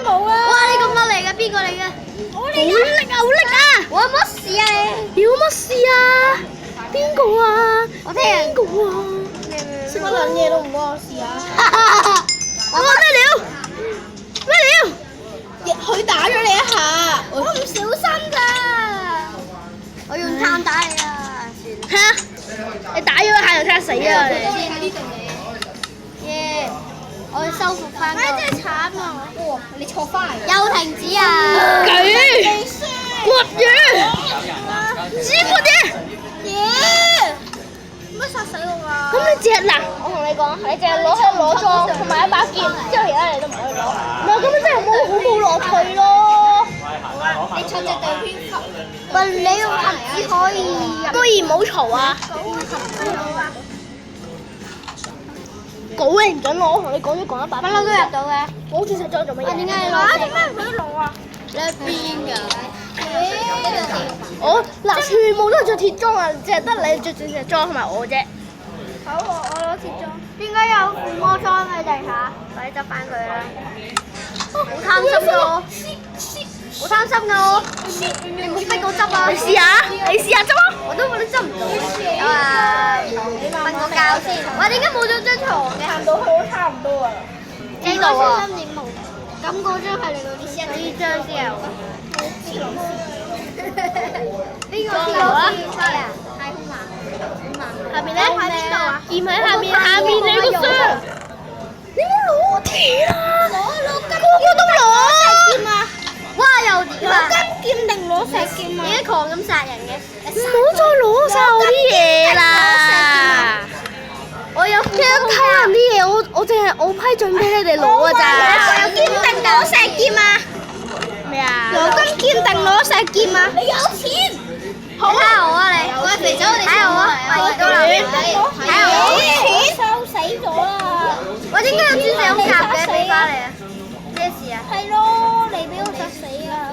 冇啊！哇！你個乜嚟㗎？邊個嚟㗎？好力啊！好力啊！我有乜事啊你？有乜事啊？邊個啊？我聽人邊個啊？乜撚嘢都唔關我事啊！我咩料？咩料？佢打咗你一下，我唔小心㗎。我用炭打你啊！係啊！你打咗一下就睇下死啊你！耶！我要修復翻個。真係慘啊！哇！你錯翻嚟。又停止啊！舉活魚，知活魚。乜殺死我啊？咁你隻嗱，我同你講，你淨係攞裝同埋一把劍，之後其他你都唔可以攞。唔係咁樣真係好冇樂趣咯。你出隻對蝙蝠。喂，你用盒子可以入。不如唔好嘈啊！稿你唔準攞，我同你講咗講一百。不嬲都入到嘅。我好似食咗做乜嘢？點解你攞？點解唔俾攞啊？你喺邊㗎？我嗱，全部都係着鐵裝啊，淨係得你着鐵裝同埋我啫。好，我攞鐵裝。點解有附魔裝喺地下？快啲執翻佢啦！好貪心㗎我，好貪心㗎我，你唔好逼我執啊！你試下，你試下執啊！我都覺得執唔到啊！瞓個覺先。喂，點解冇咗張床嘅？行到去都差唔多啊。呢度啊！咁嗰張係你嗰啲先，呢張先有。邊個跳啊？太空男。下面咧？喺邊度啊？劍喺下面，下面你個箱。你冇攞鐵啊！個個都攞。哇！又點啊？攞金劍定攞石劍啊？點解狂咁殺人嘅？唔好再攞晒我啲嘢啦！我有聽人啲嘢，我淨係我批准俾你哋攞㗎咋。有劍定攞石劍啊？咩啊？攞金劍定攞石劍啊？你有錢？好睇下我啊你！喂肥仔，我哋睇下我啊！喂，到啦！睇下我錢收死咗啦！喂，點解有鑽石咁夾嘅？俾翻嚟啊！咩事啊？係咯，你俾我殺死啊！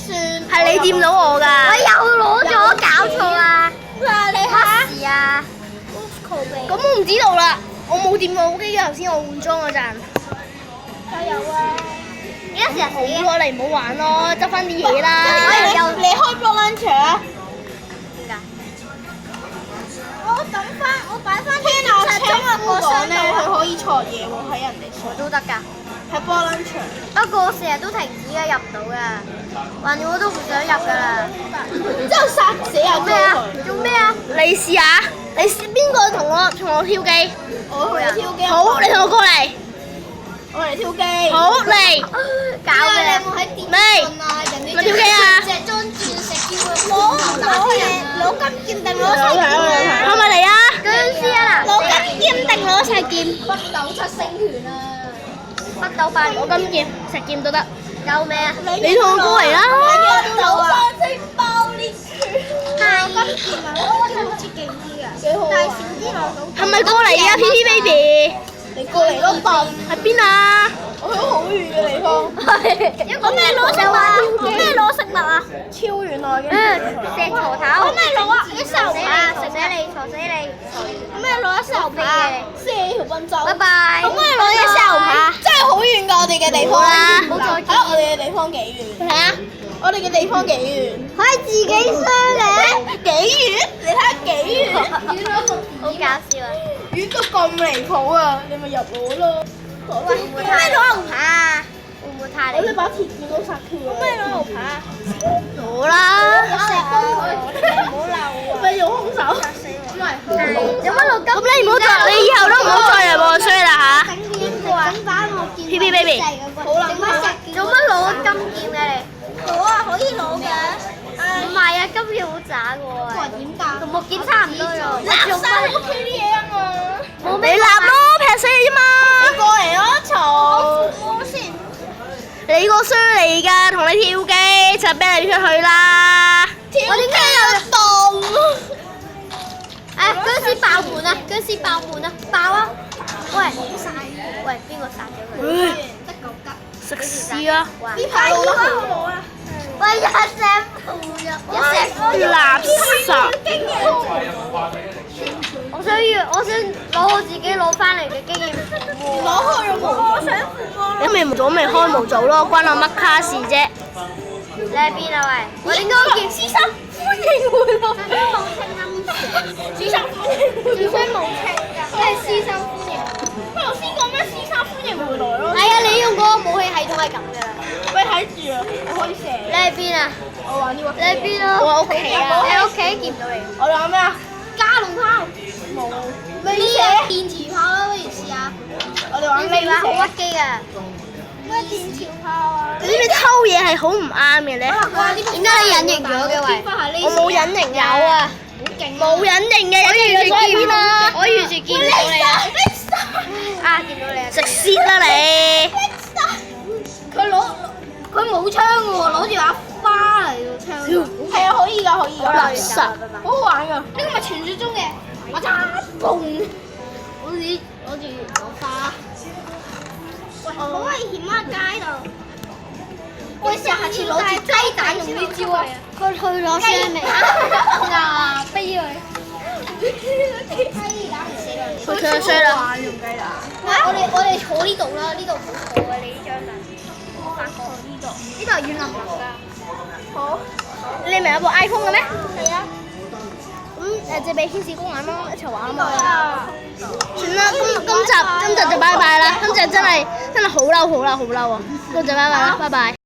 算係你掂到我㗎。我又攞咗，搞錯啦！嗱，你乜下。事啊？咁我唔知道啦，我冇掂過機嘅，頭先我換裝嗰陣。加油啊！幾多時好咯，你唔好玩咯，執翻啲嘢啦。你開 block launcher 啊！點解？我擺翻天啊！請我講咧，佢可以藏嘢喎，喺人哋我都得㗎。喺 block launcher。不過我成日都停止㗎，入唔到㗎。橫掂我都唔想入㗎啦。之後殺死阿做咩啊？做咩啊？你試下，你試邊個同我跳機？我去跳機。好，你同我過嚟。我嚟跳機。好嚟。搞嘅。你有冇喺電未？咪跳機啊！隻裝鑽石劍攞金劍定攞石劍啊？係咪嚟啊？僵屍啊嗱！攞金劍定攞石劍？北斗七星拳啊！北斗八攞金劍、石劍都得。救命啊！你同我過嚟啦！北斗三星爆裂拳。係金劍啊！我好似勁啲啊！幾好但係少啲攞到。係咪過嚟啊，P P baby？你過嚟咯，笨！喺邊啊？我去好遠嘅地方。咁你攞食物啊？咩攞食物啊？超遠來嘅。石鋤頭。咁你攞啊？一石牛扒，食死你，嘈死你！咁你攞一石牛扒，射條笨走。拜拜。咁你攞一石牛扒，真係好遠㗎！我哋嘅地方啦。冇再見。睇我哋嘅地方幾遠？睇下，我哋嘅地方幾遠？可以自己傷嘅。幾遠？你睇下幾遠？好搞笑啊！遠到咁離譜啊！你咪入我咯。喂，會唔會太牛扒啊？會唔會太我呢把鐵劍都殺佢。咁你攞牛扒？攞啦！唔好鬧我。咪用兇手。有乜攞金？咁你唔好再，你以後都唔好再嚟我衰啦嚇。整邊個啊？整翻我劍。P P baby。好啦，做乜攞金劍嘅你？好啊，可以攞嘅。唔係啊，金劍好渣嘅喎。點解？同木劍差唔多喎。立晒屋企啲嘢啊嘛。冇咩你立咯，劈死你啫嘛。你過嚟咯，嘈。我先。你個衰嚟㗎，同你跳機就俾你出去啦。我點解有洞？誒，僵屍爆門啊！僵屍爆門啊！爆啊！喂，喂，邊個殺咗佢？得九吉。食屎啊！呢排應該好冇啊！喂，一石鋪入，一石鋪入。垃圾。我我想攞我自己攞翻嚟嘅經驗。攞開咗冇？我想你未冇組咪開冇組咯，關我乜卡事啫？你喺邊啊喂？我點解我見師生歡迎回來。師生歡迎，師生冇清㗎，即係師生歡迎。喂，頭先講咩？師生歡迎回來咯。係啊，你用嗰個武器系統係咁㗎啦。喂，睇住啊，我可以射。你喺邊啊？我玩呢個。你喺邊啊？我屋企啊。你屋企見唔到你。我哋玩咩啊？加農炮。冇。咩嘢？電磁炮啦，不如試下。我哋玩咩好射？屈機㗎。咩電磁炮啊？你知唔知偷嘢係好唔啱嘅咧？點解你隱形咗嘅喂？我冇隱形有啊，冇隱形嘅，隱形咗喺邊啊？我完全見唔到你啊！啊，見到你啊！食屎啦你！佢冇槍嘅喎，攞住把花嚟嘅槍。係啊，可以㗎，可以㗎。垃圾，好好玩㗎。呢個咪傳説中嘅，我揸嘣，攞住攞花。喂，好危險啊！街度。我試下次攞住雞蛋用呢招啊！佢去攞聲未？嗱，飛佢。雞蛋唔死啦！佢唱衰啦。用雞蛋。我哋坐呢度啦，呢度唔好坐啊！你呢張凳。我發覺呢度係軟腍腍㗎。好。你咪有部 iPhone 嘅咩？係啊。咁借俾天使公玩咯，一齊玩啊嘛。算啦，今集就拜拜啦。今集真係好嬲啊！今集拜拜啦，拜拜。